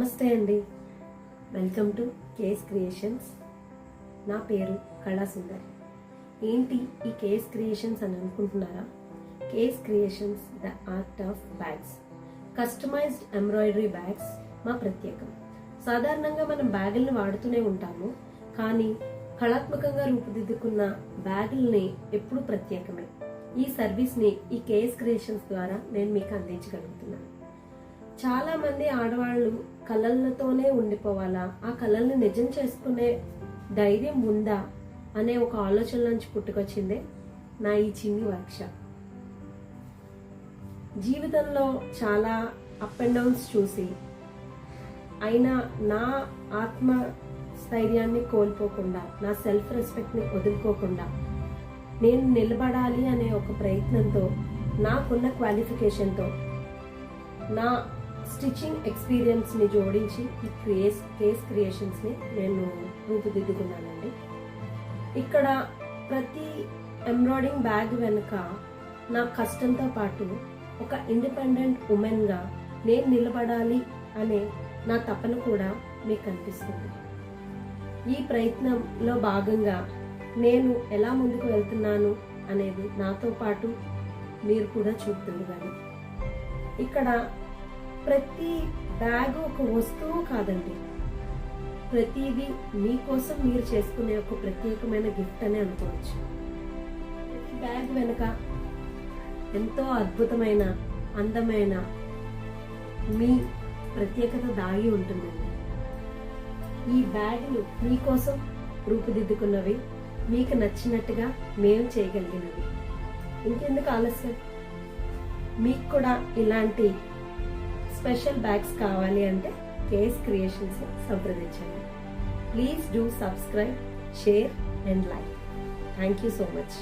నమస్తే అండి, welcome to KS creations. నా పేరు కళా సుందరి. ఏంటి ఈ కేఎస్ క్రియేషన్స్ అని అనుకుంటున్నారా? KS creations the art of bags, customized embroidery bags మా ప్రత్యేకం. సాధారణంగా మనం బ్యాగుల్ని వాడుతూనే ఉంటాము, కానీ కళాత్మకంగా రూపుదిద్దుకున్న బ్యాగుల్ని ఎప్పుడు ప్రత్యేకమే. ఈ సర్వీస్ని ఈ కేఎస్ క్రియేషన్స్ ద్వారా నేను మీకు అందించగలుగుతున్నాను. చాలా మంది ఆడవాళ్ళు కళలతోనే ఉండిపోవాలా, ఆ కళల్ని నిజం చేసుకునే ధైర్యం ఉందా అనే ఒక ఆలోచన నుంచి పుట్టుకొచ్చిందే నా ఈ చిన్ని వర్క్షాప్. జీవితంలో చాలా అప్ అండ్ డౌన్స్ చూసి అయినా నా ఆత్మ స్థైర్యాన్ని కోల్పోకుండా, నా సెల్ఫ్ రెస్పెక్ట్ని వదులుకోకుండా నేను నిలబడాలి అనే ఒక ప్రయత్నంతో, నాకున్న క్వాలిఫికేషన్తో, నా స్టిచ్చింగ్ ఎక్స్పీరియన్స్ని జోడించి ఈ కేఎస్ క్రియేషన్స్ని నేను రూపుదిద్దుకున్నానండి. ఇక్కడ ప్రతి ఎంబ్రాయిడింగ్ బ్యాగ్ వెనుక నా కష్టంతో పాటు ఒక ఇండిపెండెంట్ ఉమెన్గా నేను నిలబడాలి అనే నా తపన కూడా మీకు కనిపిస్తుంది. ఈ ప్రయత్నంలో భాగంగా నేను ఎలా ముందుకు వెళ్తున్నాను అనేది నాతో పాటు మీరు కూడా చూపుతుంది. కానీ ఇక్కడ ప్రతి బ్యాగ్ ఒక వస్తువు కాదండి, ప్రతిదీ మీకోసం మీరు చేసుకునే ఒక ప్రత్యేకమైన గిఫ్ట్ అనే అనుకోవచ్చు. బ్యాగ్ వెనుక ఎంతో అద్భుతమైన, అందమైన మీ ప్రత్యేకత దాగి ఉంటుందండి. ఈ బ్యాగులు మీకోసం రూపుదిద్దుకున్నవి, మీకు నచ్చినట్టుగా మేము చేయగలిగినవి. ఇంకెందుకు ఆలస్యం? మీకు కూడా ఇలాంటి స్పెషల్ బ్యాగ్స్ కావాలి అంటే కేఎస్ క్రియేషన్స్ సంప్రదించండి. Please do subscribe, share and like. Thank you so much.